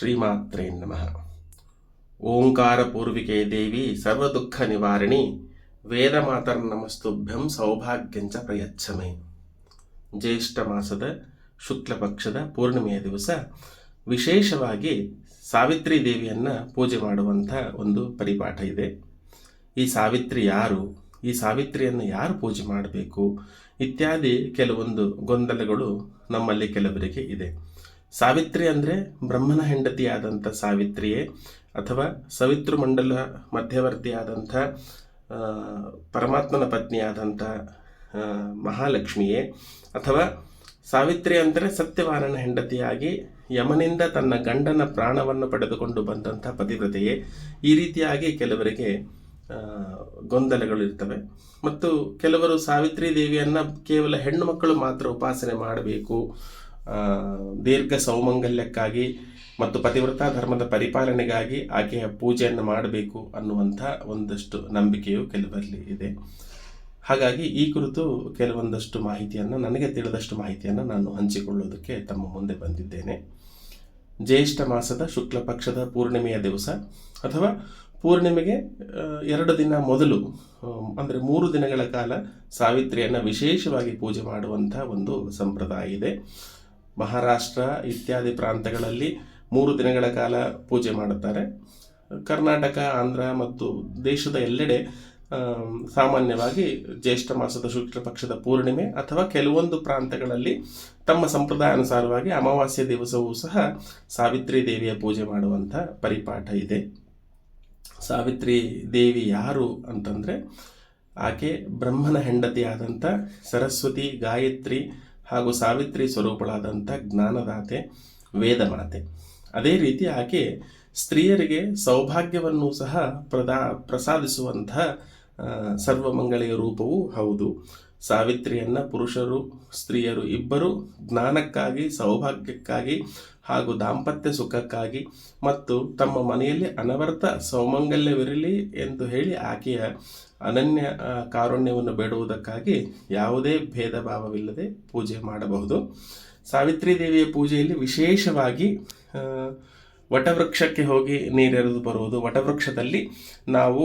ಶ್ರೀಮಾತ್ರೇ ನಮಃ. ಓಂಕಾರ ಪೂರ್ವಿಕೆ ದೇವಿ ಸರ್ವದುಃಖ ನಿವಾರಣಿ ವೇದ ಮಾತರ್ನಮಸ್ತುಭ್ಯಂ ಸೌಭಾಗ್ಯಂಚ ಪ್ರಯಚ್ಛಮೆ. ಜ್ಯೇಷ್ಠ ಮಾಸದ ಶುಕ್ಲ ಪಕ್ಷದ ಪೂರ್ಣಿಮೆಯ ದಿವಸ ವಿಶೇಷವಾಗಿ ಸಾವಿತ್ರಿ ದೇವಿಯನ್ನು ಪೂಜೆ ಮಾಡುವಂಥ ಒಂದು ಪರಿಪಾಠ ಇದೆ. ಈ ಸಾವಿತ್ರಿ ಯಾರು, ಈ ಸಾವಿತ್ರಿಯನ್ನು ಯಾರು ಪೂಜೆ ಮಾಡಬೇಕು ಇತ್ಯಾದಿ ಕೆಲವೊಂದು ಗೊಂದಲಗಳು ನಮ್ಮಲ್ಲಿ ಕೆಲವರಿಗೆ ಇದೆ. ಸಾವಿತ್ರಿ ಅಂದರೆ ಬ್ರಹ್ಮನ ಹೆಂಡತಿಯಾದಂಥ ಸಾವಿತ್ರಿಯೇ, ಅಥವಾ ಸವಿತೃಮಂಡಲ ಮಧ್ಯವರ್ತಿಯಾದಂಥ ಪರಮಾತ್ಮನ ಪತ್ನಿಯಾದಂಥ ಮಹಾಲಕ್ಷ್ಮಿಯೇ, ಅಥವಾ ಸಾವಿತ್ರಿ ಅಂದರೆ ಸತ್ಯವಾನನ ಹೆಂಡತಿಯಾಗಿ ಯಮನಿಂದ ತನ್ನ ಗಂಡನ ಪ್ರಾಣವನ್ನು ಪಡೆದುಕೊಂಡು ಬಂದಂಥ ಪತಿವ್ರತೆಯೇ. ಈ ರೀತಿಯಾಗಿ ಕೆಲವರಿಗೆ ಗೊಂದಲಗಳಿರ್ತವೆ. ಮತ್ತು ಕೆಲವರು ಸಾವಿತ್ರಿ ದೇವಿಯನ್ನು ಕೇವಲ ಹೆಣ್ಣು ಮಕ್ಕಳು ಮಾತ್ರ ಉಪಾಸನೆ ಮಾಡಬೇಕು, ದೀರ್ಘ ಸೌಮಂಗಲ್ಯಕ್ಕಾಗಿ ಮತ್ತು ಪತಿವ್ರತಾ ಧರ್ಮದ ಪರಿಪಾಲನೆಗಾಗಿ ಆಕೆಯ ಪೂಜೆಯನ್ನು ಮಾಡಬೇಕು ಅನ್ನುವಂಥ ಒಂದಷ್ಟು ನಂಬಿಕೆಯು ಕೆಲವರಲ್ಲಿ ಇದೆ. ಹಾಗಾಗಿ ಈ ಕುರಿತು ಕೆಲವೊಂದಷ್ಟು ಮಾಹಿತಿಯನ್ನು, ನನಗೆ ತಿಳಿದಷ್ಟು ಮಾಹಿತಿಯನ್ನು ನಾನು ಹಂಚಿಕೊಳ್ಳೋದಕ್ಕೆ ತಮ್ಮ ಮುಂದೆ ಬಂದಿದ್ದೇನೆ. ಜ್ಯೇಷ್ಠ ಮಾಸದ ಶುಕ್ಲ ಪಕ್ಷದ ಪೂರ್ಣಿಮೆಯ ದಿವಸ ಅಥವಾ ಪೂರ್ಣಿಮೆಗೆ 2 ದಿನ ಮೊದಲು, ಅಂದರೆ 3 ದಿನಗಳ ಕಾಲ ಸಾವಿತ್ರಿಯನ್ನು ವಿಶೇಷವಾಗಿ ಪೂಜೆ ಮಾಡುವಂಥ ಒಂದು ಸಂಪ್ರದಾಯ ಇದೆ. ಮಹಾರಾಷ್ಟ್ರ ಇತ್ಯಾದಿ ಪ್ರಾಂತಗಳಲ್ಲಿ 3 ದಿನಗಳ ಕಾಲ ಪೂಜೆ ಮಾಡುತ್ತಾರೆ. ಕರ್ನಾಟಕ, ಆಂಧ್ರ ಮತ್ತು ದೇಶದ ಎಲ್ಲೆಡೆ ಸಾಮಾನ್ಯವಾಗಿ ಜ್ಯೇಷ್ಠ ಮಾಸದ ಶುಕ್ಲ ಪಕ್ಷದ ಪೂರ್ಣಿಮೆ ಅಥವಾ ಕೆಲವೊಂದು ಪ್ರಾಂತಗಳಲ್ಲಿ ತಮ್ಮ ಸಂಪ್ರದಾಯಾನುಸಾರವಾಗಿ ಅಮಾವಾಸ್ಯ ದಿವಸವೂ ಸಹ ಸಾವಿತ್ರಿ ದೇವಿಯ ಪೂಜೆ ಮಾಡುವಂಥ ಪರಿಪಾಠ ಇದೆ. ಸಾವಿತ್ರಿ ದೇವಿ ಯಾರು ಅಂತಂದರೆ, ಆಕೆ ಬ್ರಹ್ಮನ ಹೆಂಡತಿಯಾದಂಥ ಸರಸ್ವತಿ, ಗಾಯತ್ರಿ ಹಾಗೂ ಸಾವಿತ್ರಿ ಸ್ವರೂಪಳಾದಂಥ ಜ್ಞಾನದಾತೆ, ವೇದಮಾತೆ. ಅದೇ ರೀತಿ ಆಕೆ ಸ್ತ್ರೀಯರಿಗೆ ಸೌಭಾಗ್ಯವನ್ನು ಸಹ ಪ್ರಸಾದಿಸುವಂಥ ಸರ್ವಮಂಗಳೆಯ ರೂಪವೂ ಹೌದು. ಸಾವಿತ್ರಿಯನ್ನು ಪುರುಷರು ಸ್ತ್ರೀಯರು ಇಬ್ಬರು ಜ್ಞಾನಕ್ಕಾಗಿ, ಸೌಭಾಗ್ಯಕ್ಕಾಗಿ ಹಾಗೂ ದಾಂಪತ್ಯ ಸುಖಕ್ಕಾಗಿ ಮತ್ತು ತಮ್ಮ ಮನೆಯಲ್ಲಿ ಅನವರ್ತ ಸೌಮಂಗಲ್ಯವಿರಲಿ ಎಂದು ಹೇಳಿ ಆಕೆಯ ಅನನ್ಯ ಕಾರುಣ್ಯವನ್ನು ಬೇಡುವುದಕ್ಕಾಗಿ ಯಾವುದೇ ಭೇದ ಭಾವವಿಲ್ಲದೆ ಪೂಜೆ ಮಾಡಬಹುದು. ಸಾವಿತ್ರಿ ದೇವಿಯ ಪೂಜೆಯಲ್ಲಿ ವಿಶೇಷವಾಗಿ ವಟವೃಕ್ಷಕ್ಕೆ ಹೋಗಿ ನೀರೆರೆದು ಬರುವುದು. ವಟವೃಕ್ಷದಲ್ಲಿ ನಾವು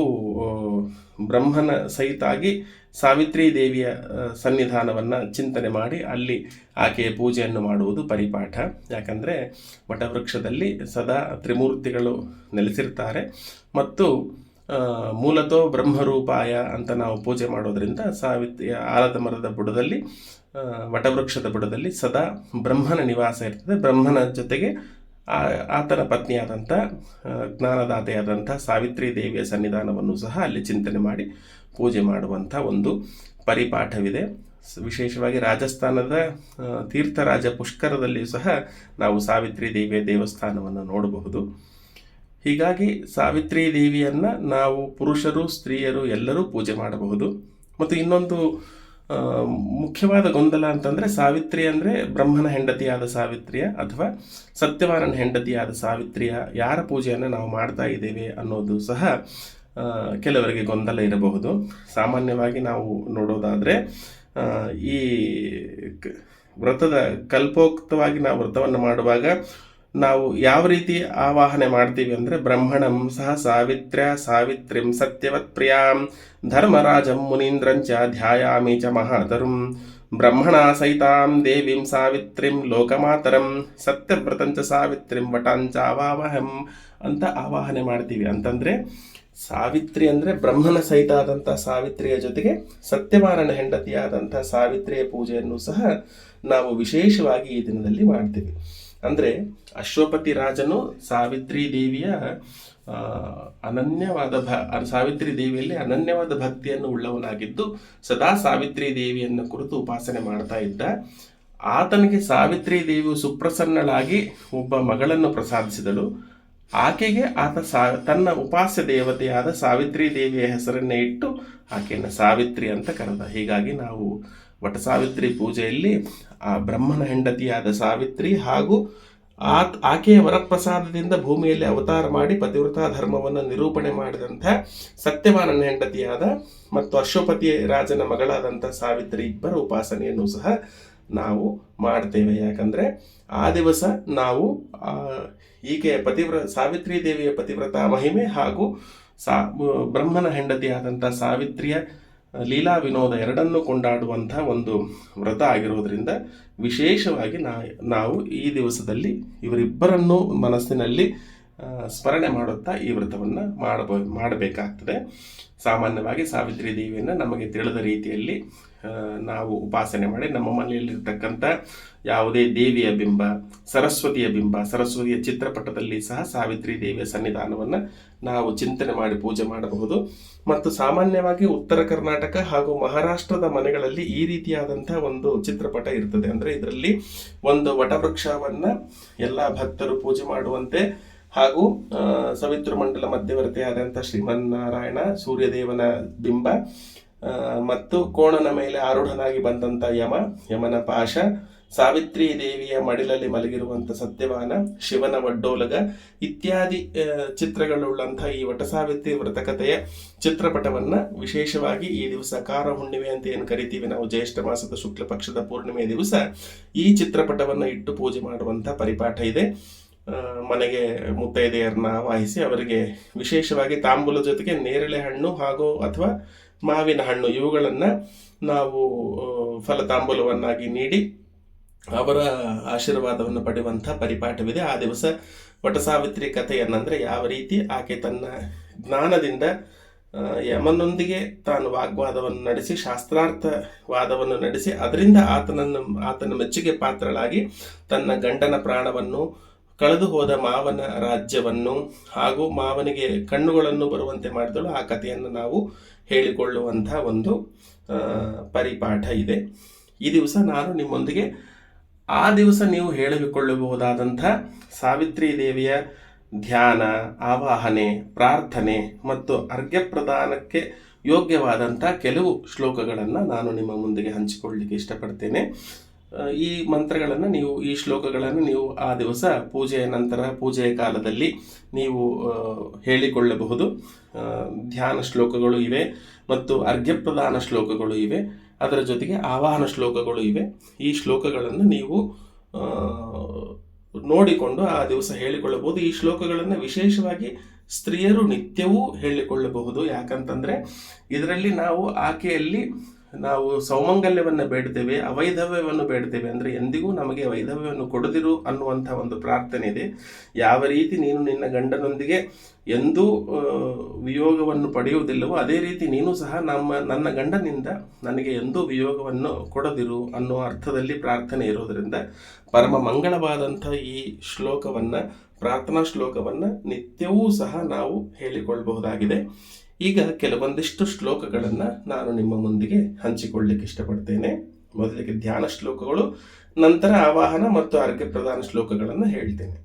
ಬ್ರಹ್ಮನ ಸಹಿತಾಗಿ ಸಾವಿತ್ರಿ ದೇವಿಯ ಸನ್ನಿಧಾನವನ್ನು ಚಿಂತನೆ ಮಾಡಿ ಅಲ್ಲಿ ಆಕೆಯ ಪೂಜೆಯನ್ನು ಮಾಡುವುದು ಪರಿಪಾಠ. ಯಾಕಂದರೆ ವಟವೃಕ್ಷದಲ್ಲಿ ಸದಾ ತ್ರಿಮೂರ್ತಿಗಳು ನೆಲೆಸಿರ್ತಾರೆ ಮತ್ತು ಮೂಲತೋ ಬ್ರಹ್ಮರೂಪಾಯ ಅಂತ ನಾವು ಪೂಜೆ ಮಾಡೋದರಿಂದ ಆಲದ ಮರದ ಬುಡದಲ್ಲಿ, ವಟವೃಕ್ಷದ ಬುಡದಲ್ಲಿ ಸದಾ ಬ್ರಹ್ಮನ ನಿವಾಸ ಇರ್ತದೆ. ಬ್ರಹ್ಮನ ಜೊತೆಗೆ ಆತನ ಪತ್ನಿಯಾದಂಥ ಜ್ಞಾನದಾತೆಯಾದಂಥ ಸಾವಿತ್ರಿ ದೇವಿಯ ಸನ್ನಿಧಾನವನ್ನು ಸಹ ಅಲ್ಲಿ ಚಿಂತನೆ ಮಾಡಿ ಪೂಜೆ ಮಾಡುವಂಥ ಒಂದು ಪರಿಪಾಠವಿದೆ. ವಿಶೇಷವಾಗಿ ರಾಜಸ್ಥಾನದ ತೀರ್ಥರಾಜ ಪುಷ್ಕರದಲ್ಲಿಯೂ ಸಹ ನಾವು ಸಾವಿತ್ರಿ ದೇವಿಯ ದೇವಸ್ಥಾನವನ್ನು ನೋಡಬಹುದು. ಹೀಗಾಗಿ ಸಾವಿತ್ರಿ ದೇವಿಯನ್ನು ನಾವು ಪುರುಷರು ಸ್ತ್ರೀಯರು ಎಲ್ಲರೂ ಪೂಜೆ ಮಾಡಬಹುದು. ಮತ್ತು ಇನ್ನೊಂದು ಮುಖ್ಯವಾದ ಗೊಂದಲ ಅಂತಂದರೆ, ಸಾವಿತ್ರಿ ಅಂದರೆ ಬ್ರಹ್ಮನ ಹೆಂಡತಿಯಾದ ಸಾವಿತ್ರಿಯ ಅಥವಾ ಸತ್ಯವಾನನ ಹೆಂಡತಿಯಾದ ಸಾವಿತ್ರಿಯ ಯಾರ ಪೂಜೆಯನ್ನು ನಾವು ಮಾಡ್ತಾ ಇದ್ದೇವೆ ಅನ್ನೋದು ಸಹ ಕೆಲವರಿಗೆ ಗೊಂದಲ ಇರಬಹುದು. ಸಾಮಾನ್ಯವಾಗಿ ನಾವು ನೋಡೋದಾದರೆ ಈ ವ್ರತದ ಕಲ್ಪೋಕ್ತವಾಗಿ ನಾವು ವ್ರತವನ್ನು ಮಾಡುವಾಗ ನಾವು ಯಾವ ರೀತಿ ಆವಾಹನೆ ಮಾಡ್ತೀವಿ ಅಂದರೆ, ಬ್ರಹ್ಮಣಂ ಸಹ ಸಾವಿತ್ರಿಂ ಸತ್ಯವತ್ ಪ್ರಿಯಾಂ ಧರ್ಮರಾಜಂ ಮುನೀಂದ್ರಂಚ ಧ್ಯಾಯಾಮಿ ಚ ಮಹಾತರುಂ ಬ್ರಹ್ಮಣ ಸಹಿತಾಂ ದೇವಿಂ ಸಾವಿತ್ರಿಂ ಲೋಕಮಾತರಂ ಸತ್ಯವ್ರತಂಚ ಸಾವಿತ್ರಿಂ ವಟಾಂಚ ಅವಾವಹಂ ಅಂತ ಆವಾಹನೆ ಮಾಡ್ತೀವಿ. ಅಂತಂದರೆ ಸಾವಿತ್ರಿ ಅಂದರೆ ಬ್ರಹ್ಮನ ಸಹಿತ ಆದಂಥ ಸಾವಿತ್ರಿಯ ಜೊತೆಗೆ ಸತ್ಯವಾನನ ಹೆಂಡತಿಯಾದಂಥ ಸಾವಿತ್ರಿಯ ಪೂಜೆಯನ್ನು ಸಹ ನಾವು ವಿಶೇಷವಾಗಿ ಈ ದಿನದಲ್ಲಿ ಮಾಡ್ತೀವಿ. ಅಂದರೆ ಅಶ್ವಪತಿ ರಾಜನು ಸಾವಿತ್ರಿ ದೇವಿಯ ಸಾವಿತ್ರಿ ದೇವಿಯಲ್ಲಿ ಅನನ್ಯವಾದ ಭಕ್ತಿಯನ್ನು ಉಳ್ಳವನಾಗಿದ್ದು ಸದಾ ಸಾವಿತ್ರಿ ದೇವಿಯನ್ನು ಕುರಿತು ಉಪಾಸನೆ ಮಾಡ್ತಾ ಇದ್ದ. ಆತನಿಗೆ ಸಾವಿತ್ರಿ ದೇವಿಯು ಸುಪ್ರಸನ್ನಳಾಗಿ ಒಬ್ಬ ಮಗಳನ್ನು ಪ್ರಸಾದಿಸಿದಳು. ಆಕೆಗೆ ಆತ ತನ್ನ ಉಪಾಸ್ಯ ದೇವತೆಯಾದ ಸಾವಿತ್ರಿ ದೇವಿಯ ಹೆಸರನ್ನೇ ಇಟ್ಟು ಆಕೆಯನ್ನು ಸಾವಿತ್ರಿ ಅಂತ ಕರೆದ. ಹೀಗಾಗಿ ನಾವು ವಟ ಸಾವಿತ್ರಿ ಪೂಜೆಯಲ್ಲಿ ಆ ಬ್ರಹ್ಮನ ಹೆಂಡತಿಯಾದ ಸಾವಿತ್ರಿ ಹಾಗೂ ಆಕೆಯ ವರಪ್ರಸಾದದಿಂದ ಭೂಮಿಯಲ್ಲಿ ಅವತಾರ ಮಾಡಿ ಪತಿವ್ರತಾ ಧರ್ಮವನ್ನು ನಿರೂಪಣೆ ಮಾಡಿದಂಥ ಸತ್ಯವಾನನ ಹೆಂಡತಿಯಾದ ಮತ್ತು ಅಶ್ವಪತಿ ರಾಜನ ಮಗಳಾದಂಥ ಸಾವಿತ್ರಿ ಇಬ್ಬರ ಉಪಾಸನೆಯನ್ನು ಸಹ ನಾವು ಮಾಡ್ತೇವೆ. ಯಾಕಂದರೆ ಆ ದಿವಸ ನಾವು ಈಕೆಯ ಸಾವಿತ್ರಿ ದೇವಿಯ ಪತಿವ್ರತ ಮಹಿಮೆ ಹಾಗೂ ಬ್ರಹ್ಮನ ಹೆಂಡತಿಯಾದಂಥ ಸಾವಿತ್ರಿಯ ಲೀಲಾ ವಿನೋದ ಎರಡನ್ನೂ ಕೊಂಡಾಡುವಂಥ ಒಂದು ವ್ರತ ಆಗಿರೋದ್ರಿಂದ ವಿಶೇಷವಾಗಿ ನಾವು ಈ ದಿವಸದಲ್ಲಿ ಇವರಿಬ್ಬರನ್ನೂ ಮನಸ್ಸಿನಲ್ಲಿ ಸ್ಮರಣೆ ಮಾಡುತ್ತಾ ಈ ವ್ರತವನ್ನು ಮಾಡಬೇಕಾಗ್ತದೆ. ಸಾಮಾನ್ಯವಾಗಿ ಸಾವಿತ್ರಿ ದೇವಿಯನ್ನು ನಮಗೆ ತಿಳಿದ ರೀತಿಯಲ್ಲಿ ನಾವು ಉಪಾಸನೆ ಮಾಡಿ ನಮ್ಮ ಮನೆಯಲ್ಲಿರ್ತಕ್ಕಂಥ ಯಾವುದೇ ದೇವಿಯ ಬಿಂಬ, ಸರಸ್ವತಿಯ ಚಿತ್ರಪಟದಲ್ಲಿ ಸಹ ಸಾವಿತ್ರಿ ದೇವಿಯ ಸನ್ನಿಧಾನವನ್ನು ನಾವು ಚಿಂತನೆ ಮಾಡಿ ಪೂಜೆ ಮಾಡಬಹುದು. ಮತ್ತು ಸಾಮಾನ್ಯವಾಗಿ ಉತ್ತರ ಕರ್ನಾಟಕ ಹಾಗೂ ಮಹಾರಾಷ್ಟ್ರದ ಮನೆಗಳಲ್ಲಿ ಈ ರೀತಿಯಾದಂಥ ಒಂದು ಚಿತ್ರಪಟ ಇರ್ತದೆ. ಅಂದರೆ ಇದರಲ್ಲಿ ಒಂದು ವಟವೃಕ್ಷವನ್ನು ಎಲ್ಲ ಭಕ್ತರು ಪೂಜೆ ಮಾಡುವಂತೆ ಹಾಗೂ ಸವಿತೃಮಂಡಲ ಮಧ್ಯವರ್ತಿಯಾದಂಥ ಶ್ರೀಮನ್ನಾರಾಯಣ, ಸೂರ್ಯದೇವನ ಬಿಂಬ ಮತ್ತು ಕೋಣನ ಮೇಲೆ ಆರೂಢನಾಗಿ ಬಂದಂಥ ಯಮನ ಪಾಶ, ಸಾವಿತ್ರಿ ದೇವಿಯ ಮಡಿಲಲ್ಲಿ ಮಲಗಿರುವಂಥ ಸತ್ಯವಾನ, ಶಿವನ ಒಡ್ಡೋಲಗ ಇತ್ಯಾದಿ ಚಿತ್ರಗಳುಳ್ಳಂಥ ಈ ವಟಸಾವಿತ್ರಿ ವ್ರತಕಥೆಯ ಚಿತ್ರಪಟವನ್ನು ವಿಶೇಷವಾಗಿ ಈ ದಿವಸ ಕಾರ ಹುಣ್ಣಿಮೆ ಅಂತ ಏನು ಕರಿತೀವಿ ನಾವು, ಜ್ಯೇಷ್ಠ ಮಾಸದ ಶುಕ್ಲ ಪಕ್ಷದ ಪೂರ್ಣಿಮೆಯ ದಿವಸ ಈ ಚಿತ್ರಪಟವನ್ನು ಇಟ್ಟು ಪೂಜೆ ಮಾಡುವಂಥ ಪರಿಪಾಠ ಇದೆ. ಮನೆಗೆ ಮುತ್ತೈದೆಯರನ್ನ ಆವಾಹಿಸಿ ಅವರಿಗೆ ವಿಶೇಷವಾಗಿ ತಾಂಬೂಲ ಜೊತೆಗೆ ನೇರಳೆ ಹಣ್ಣು ಹಾಗೂ ಅಥವಾ ಮಾವಿನ ಹಣ್ಣು ಇವುಗಳನ್ನು ನಾವು ಫಲತಾಂಬೂಲವನ್ನಾಗಿ ನೀಡಿ ಅವರ ಆಶೀರ್ವಾದವನ್ನು ಪಡೆಯುವಂಥ ಪರಿಪಾಠವಿದೆ. ಆ ದಿವಸ ವಟಸಾವಿತ್ರಿ ಕಥೆಯನ್ನಂದರೆ ಯಾವ ರೀತಿ ಆಕೆ ತನ್ನ ಜ್ಞಾನದಿಂದ ಯಮನೊಂದಿಗೆ ತಾನು ವಾಗ್ವಾದವನ್ನು ನಡೆಸಿ, ಶಾಸ್ತ್ರಾರ್ಥ ವಾದವನ್ನು ನಡೆಸಿ, ಅದರಿಂದ ಆತನ ಮೆಚ್ಚುಗೆ ಪಾತ್ರಳಾಗಿ ತನ್ನ ಗಂಡನ ಪ್ರಾಣವನ್ನು, ಕಳೆದು ಹೋದ ಮಾವನ ರಾಜ್ಯವನ್ನು ಹಾಗೂ ಮಾವನಿಗೆ ಕಣ್ಣುಗಳನ್ನು ಬರುವಂತೆ ಮಾಡಿದಳು. ಆ ಕಥೆಯನ್ನು ನಾವು ಹೇಳಿಕೊಳ್ಳುವಂಥ ಒಂದು ಪರಿಪಾಠ ಇದೆ. ಈ ದಿವಸ ನಾನು ನಿಮ್ಮೊಂದಿಗೆ ಆ ದಿವಸ ನೀವು ಹೇಳಿಕೊಳ್ಳಬಹುದಾದಂಥ ಸಾವಿತ್ರಿ ದೇವಿಯ ಧ್ಯಾನ, ಆವಾಹನೆ, ಪ್ರಾರ್ಥನೆ ಮತ್ತು ಅರ್ಘ್ಯ ಪ್ರದಾನಕ್ಕೆ ಯೋಗ್ಯವಾದಂಥ ಕೆಲವು ಶ್ಲೋಕಗಳನ್ನು ನಾನು ನಿಮ್ಮ ಮುಂದಿಗೆ ಹಂಚಿಕೊಳ್ಳಲಿಕ್ಕೆ ಇಷ್ಟಪಡ್ತೇನೆ. ಈ ಮಂತ್ರಗಳನ್ನು ಈ ಶ್ಲೋಕಗಳನ್ನು ನೀವು ಆ ದಿವಸ ಪೂಜೆಯ ನಂತರ, ಪೂಜೆಯ ಕಾಲದಲ್ಲಿ ನೀವು ಹೇಳಿಕೊಳ್ಳಬಹುದು. ಧ್ಯಾನ ಶ್ಲೋಕಗಳು ಇವೆ ಮತ್ತು ಅರ್ಘ್ಯಪ್ರದಾನ ಶ್ಲೋಕಗಳು ಇವೆ, ಅದರ ಜೊತೆಗೆ ಆವಾಹನ ಶ್ಲೋಕಗಳು ಇವೆ. ಈ ಶ್ಲೋಕಗಳನ್ನು ನೀವು ನೋಡಿಕೊಂಡು ಆ ದಿವಸ ಹೇಳಿಕೊಳ್ಳಬಹುದು. ಈ ಶ್ಲೋಕಗಳನ್ನು ವಿಶೇಷವಾಗಿ ಸ್ತ್ರೀಯರು ನಿತ್ಯವೂ ಹೇಳಿಕೊಳ್ಳಬಹುದು. ಯಾಕಂತಂದರೆ ಇದರಲ್ಲಿ ನಾವು ಆಕೆಯಲ್ಲಿ ನಾವು ಸೌಮಂಗಲ್ಯವನ್ನು ಬೇಡ್ತೇವೆ, ಅವೈಧವ್ಯವನ್ನು ಬೇಡ್ತೇವೆ. ಅಂದರೆ ಎಂದಿಗೂ ನಮಗೆ ವೈಧವ್ಯವನ್ನು ಕೊಡದಿರು ಅನ್ನುವಂಥ ಒಂದು ಪ್ರಾರ್ಥನೆ ಇದೆ. ಯಾವ ರೀತಿ ನೀನು ನಿನ್ನ ಗಂಡನೊಂದಿಗೆ ಎಂದೂ ವಿಯೋಗವನ್ನು ಪಡೆಯುವುದಿಲ್ಲವೋ ಅದೇ ರೀತಿ ನೀನು ಸಹ ನನ್ನ ಗಂಡನಿಂದ ನನಗೆ ಎಂದೂ ವಿಯೋಗವನ್ನು ಕೊಡದಿರು ಅನ್ನುವ ಅರ್ಥದಲ್ಲಿ ಪ್ರಾರ್ಥನೆ ಇರೋದರಿಂದ ಪರಮ ಮಂಗಳವಾದಂಥ ಈ ಶ್ಲೋಕವನ್ನು, ಪ್ರಾರ್ಥನಾ ಶ್ಲೋಕವನ್ನು ನಿತ್ಯವೂ ಸಹ ನಾವು ಹೇಳಿಕೊಳ್ಳಬಹುದಾಗಿದೆ. ಈಗ ಕೆಲವೊಂದಿಷ್ಟು ಶ್ಲೋಕಗಳನ್ನು ನಾನು ನಿಮ್ಮ ಮುಂದಿಗೆ ಹಂಚಿಕೊಳ್ಳಲಿಕ್ಕೆ ಇಷ್ಟಪಡ್ತೇನೆ. ಮೊದಲಿಗೆ ಧ್ಯಾನ ಶ್ಲೋಕಗಳು, ನಂತರ ಆವಾಹನ ಮತ್ತು ಅರ್ಘ್ಯ ಪ್ರದಾನ ಶ್ಲೋಕಗಳನ್ನು ಹೇಳ್ತೇನೆ.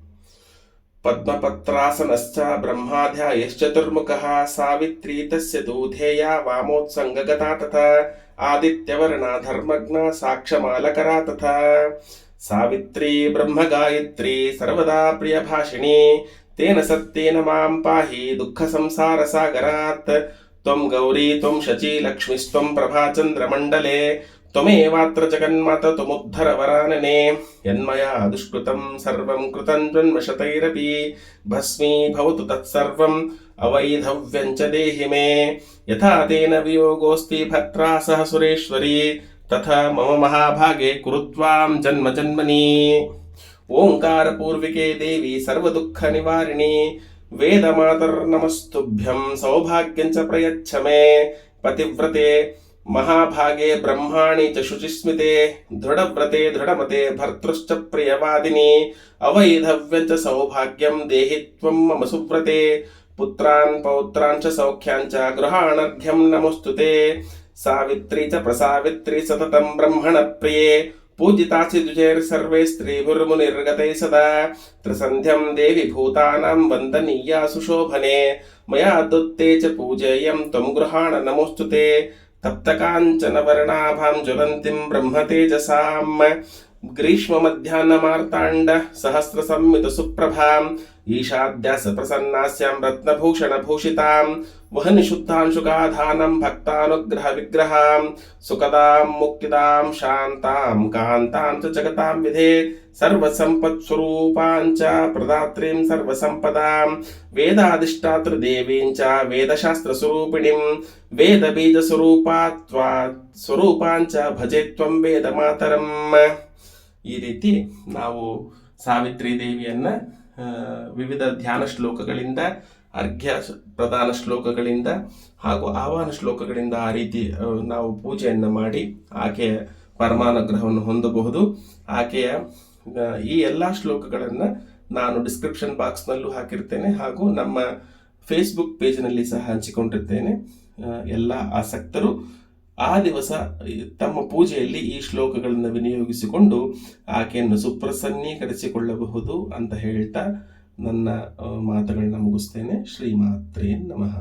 ಪದ್ಮಪತ್ರಾಸನಶ್ಚ ಬ್ರಹ್ಮಾಧ್ಯಾಯಶ್ಚತುರ್ಮುಖಃ ಸಾವಿತ್ರೀ ತಸ್ಯ ದೂಧೇಯ ವಾಮೋತ್ಸಂಗಗತಾ ತಥಾ ಆದಿತ್ಯವರ್ಣ ಧರ್ಮಜ್ಞ ಸಾಕ್ಷಮಾಲಕರಾ ತಥಾ ಸಾವಿತ್ರೀ ಬ್ರಹ್ಮಗಾಯತ್ರಿ ಸರ್ವದಾ ಪ್ರಿಯಭಾಷಿಣಿ ತೇನ ಸತ್ಯೇನ ಮಾಂ ಪಾಹಿ ದುಃಖ ಸಂಸಾರ ಸಾಗರಾತ್ ತ್ವಂ ಗೌರಿ ತ್ವಂ ಶಚಿ ಲಕ್ಷ್ಮಿಸ್ತ್ವಂ ಪ್ರಭಾಚಂದ್ರಮಂಡಲೆ ತ್ವಮೇವಾತ್ರ ಜಗನ್ಮಾತ ತ್ವಮುದ್ಧರ ವರಾನನೆ ಯನ್ಮಯಾ ದುಷ್ಕೃತಂ ಸರ್ವಂ ಕೃತಂ ಜನ್ಮಶತೈರಪಿ ಭಸ್ಮೀ ಭವತು ತತ್ಸರ್ವಂ ಅವೈಧವ್ಯಂಚ ದೇಹಿ ಮೇ ಯಥಾ ತೇನ ವಿಯೋಗೋಸ್ತಿ ಭರ್ತ್ರಾ ಸಹ ಸುರೇಶ್ವರಿ ತಥಾ ಮಮ ಮಹಾಭಾಗೆ ಕುರುತ್ವಾಂ ಜನ್ಮ ಜನ್ಮನಿ. ಓಂಕಾರ ಪೂರ್ವಿಕೆ ದೇವಿ ಸರ್ವದುಃಖ ನಿವಾರಿಣಿ ವೇದ ಮಾತರ್ನಮಸ್ತುಭ್ಯಂ ಸೌಭಾಗ್ಯಂಚ ಪ್ರಯಚ್ಛ ಮೇ ಪತಿವ್ರತೆ ಮಹಾಭಾಗೆ ಬ್ರಹ್ಮಾಣಿ ಚ ಶುಚಿಸ್ಮಿತೆ ದೃಢವ್ರತೆ ದೃಢಮತೆ ಭರ್ತೃಶ್ಚ ಪ್ರಿಯವಾದಿನಿ ಅವೈಧವ್ಯಂಚ ಸೌಭಾಗ್ಯಂ ದೇಹಿ ತ್ವಂ ಮಮ ಸುವ್ರತೆ ಪುತ್ರಾನ್ ಪೌತ್ರಾನ್ ಚ ಸೌಖ್ಯಾನ್ ಚ ಗೃಹಾಣರ್ಘ್ಯಂ ನಮೋಸ್ತುತೆ ಸಾವಿತ್ರಿ ಚ ಪ್ರಸಾವಿತ್ರಿ ಸತತಂ ಬ್ರಹ್ಮಣ ಪ್ರಿಯೆ ಪೂಜಿತಾಸಿ ದ್ವಿಜೈರ್ಸರ್ವೇ ಸ್ತ್ರೀಭಿರ್ಮುನಿರ್ಗತೈ ಸದಾ ತ್ರಿಸಂಧ್ಯಂ ದೇವಿ ಭೂತಾನಾಂ ವಂದನೀಯಾ ಸುಶೋಭನೆ ಮಯಾ ದತ್ತೇ ಚ ಪೂಜೇಯಂ ತ್ವಂ ಗೃಹಾಣ ನಮೋಸ್ತುತೆ ತಪ್ತಕಾಂಚನ ವರ್ಣಾಭಾಂ ಜ್ವಲಂತಿಂ ಬ್ರಹ್ಮತೇಜಸಾಂ ಗ್ರೀಷ್ಮ ಮಧ್ಯಾಹ್ನ ಮಾರ್ತಾಂಡ ಸಹಸ್ರ ಸಂಮಿತ ಸುಪ್ರಭಾಂ ಈಶಾದ್ಯಾಸ ಪ್ರಸನ್ನಾಸ್ಯಾಂ ರತ್ನಭೂಷಣ ಭೂಷಿತಾಂ ವಹನಿ ಶುದ್ಧಾಂಶುಗಾಧಾನಂ ಭಕ್ತಾನುಗ್ರಹ ವಿಗ್ರಹಾಂ ಸುಖದಾಂ ಮುಕ್ತಿದಾಂ ಶಾಂತಾಂ ಕಾಂತಾಂ ಚ ಜಗತಾಂ ವಿಧೇ ಸರ್ವಸಂಪತ್ಸ್ವರೂಪಾಂಚ ಪ್ರದಾತ್ರೀಂ ಸರ್ವಸಂಪದಾಂ ವೇದಾಧಿಷ್ಠಾತೃ ದೇವೀಂಚ ವೇದಶಾಸ್ತ್ರ ಸ್ವರೂಪಿಣಿಂ ವೇದ ಬೀಜ ಸ್ವರೂಪಾಂಚ ಭಜೆ ತ್ವಂ ವೇದ ಮಾತರಂ. ಈ ರೀತಿ ನಾವು ಸಾವಿತ್ರಿ ದೇವಿಯನ್ನ ವಿವಿಧ ಧ್ಯಾನ ಶ್ಲೋಕಗಳಿಂದ, ಅರ್ಘ್ಯ ಪ್ರಧಾನ ಶ್ಲೋಕಗಳಿಂದ ಹಾಗೂ ಆಹ್ವಾನ ಶ್ಲೋಕಗಳಿಂದ ಆ ರೀತಿ ನಾವು ಪೂಜೆಯನ್ನು ಮಾಡಿ ಆಕೆಯ ಪರಮಾನುಗ್ರಹವನ್ನು ಹೊಂದಬಹುದು. ಆಕೆಯ ಈ ಎಲ್ಲ ಶ್ಲೋಕಗಳನ್ನು ನಾನು ಡಿಸ್ಕ್ರಿಪ್ಷನ್ ಬಾಕ್ಸ್ನಲ್ಲೂ ಹಾಕಿರ್ತೇನೆ ಹಾಗೂ ನಮ್ಮ ಫೇಸ್ಬುಕ್ ಪೇಜ್ನಲ್ಲಿ ಸಹ ಹಂಚಿಕೊಂಡಿರ್ತೇನೆ. ಎಲ್ಲ ಆಸಕ್ತರು ಆ ದಿವಸ ತಮ್ಮ ಪೂಜೆಯಲ್ಲಿ ಈ ಶ್ಲೋಕಗಳನ್ನು ವಿನಿಯೋಗಿಸಿಕೊಂಡು ಆಕೆಯನ್ನು ಸುಪ್ರಸನ್ನೀಕರಿಸಿಕೊಳ್ಳಬಹುದು ಅಂತ ಹೇಳ್ತಾ ನನ್ನ ಮಾತುಗಳನ್ನ ಮುಗಿಸ್ತೇನೆ. ಶ್ರೀಮಾತ್ರೇ ನಮಃ.